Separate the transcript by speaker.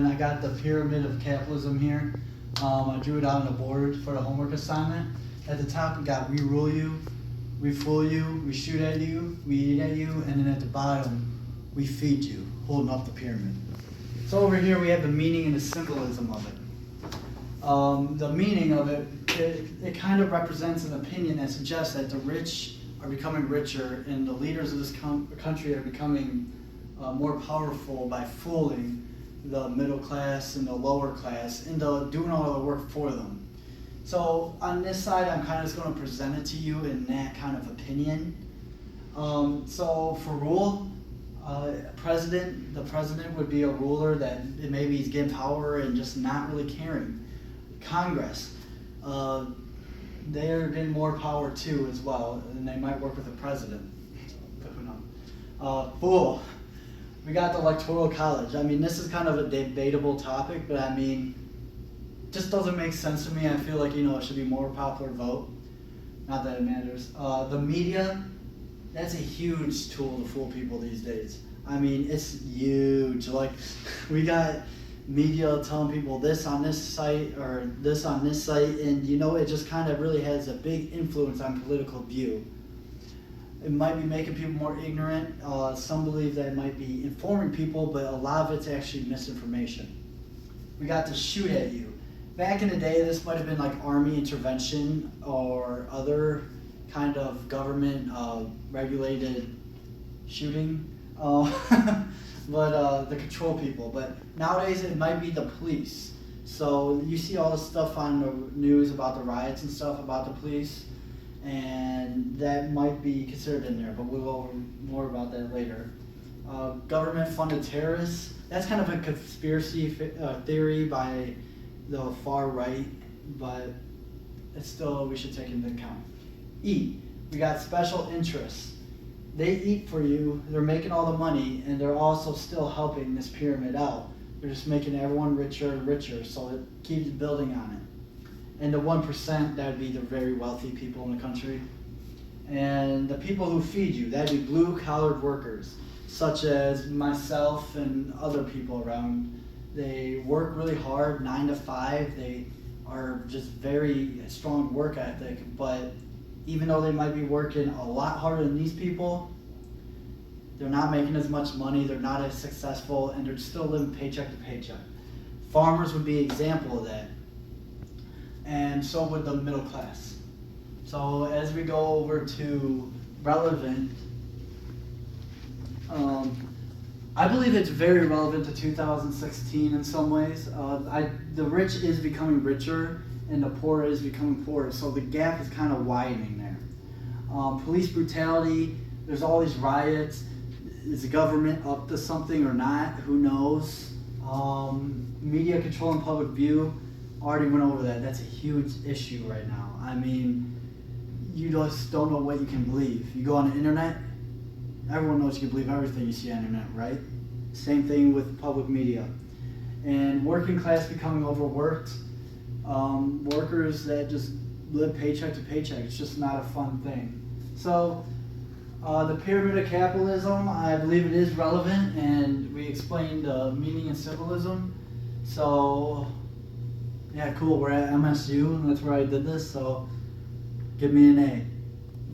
Speaker 1: and I got the pyramid of capitalism here. I drew it out on the board for the homework assignment. At the top we got we rule you, we fool you, we shoot at you, we eat at you, and then at the bottom we feed you, holding up the pyramid. So over here we have the meaning and the symbolism of it. The meaning of it kind of represents an opinion that suggests that the rich are becoming richer and the leaders of this country are becoming more powerful by fooling the middle class and the lower class into doing all the work for them. So on this side, I'm kind of just going to present it to you in that kind of opinion. So for rule, the president would be a ruler that maybe he's getting power and just not really caring. Congress, they're getting more power too as well, and they might work with the president. But who knows? Fool. We got the Electoral College. I mean, this is kind of a debatable topic, but I mean, just doesn't make sense to me. I feel like, it should be more popular vote. Not that it matters. The media, that's a huge tool to fool people these days. I mean, it's huge. Like, we got media telling people this on this site or this on this site, and it just kind of really has a big influence on political view. It might be making people more ignorant. Some believe that it might be informing people, but a lot of it's actually misinformation. We got to shoot at you. Back in the day, this might have been like army intervention or other kind of government regulated shooting, but to control people. But nowadays, it might be the police. So you see all the stuff on the news about the riots and stuff about the police, and that might be considered in there, but we'll go over more about that later. Government-funded terrorists, that's kind of a conspiracy theory by the far right, but it's still, we should take into account. E, we got special interests. They eat for you, they're making all the money, and they're also still helping this pyramid out. They're just making everyone richer and richer, so it keeps building on it. And the 1%, that would be the very wealthy people in the country. And the people who feed you, that would be blue-collared workers, such as myself and other people around. They work really hard, 9 to 5. They are just very strong work ethic, but even though they might be working a lot harder than these people, they're not making as much money, they're not as successful, and they're still living paycheck to paycheck. Farmers would be an example of that. And so would the middle class. So as we go over to relevant, I believe it's very relevant to 2016 in some ways. The rich is becoming richer and the poor is becoming poorer, so the gap is kind of widening there. Police brutality, there's all these riots. Is the government up to something or not? Who knows? Media controlling public view, already went over that. That's a huge issue right now. I mean, you just don't know what you can believe. You go on the internet, everyone knows you can believe everything you see on the internet, right? Same thing with public media. And working class becoming overworked. Workers that just live paycheck to paycheck. It's just not a fun thing. So, the pyramid of capitalism, I believe it is relevant, and we explained meaning and symbolism. So, yeah, cool. We're at MSU, and that's where I did this, so give me an A.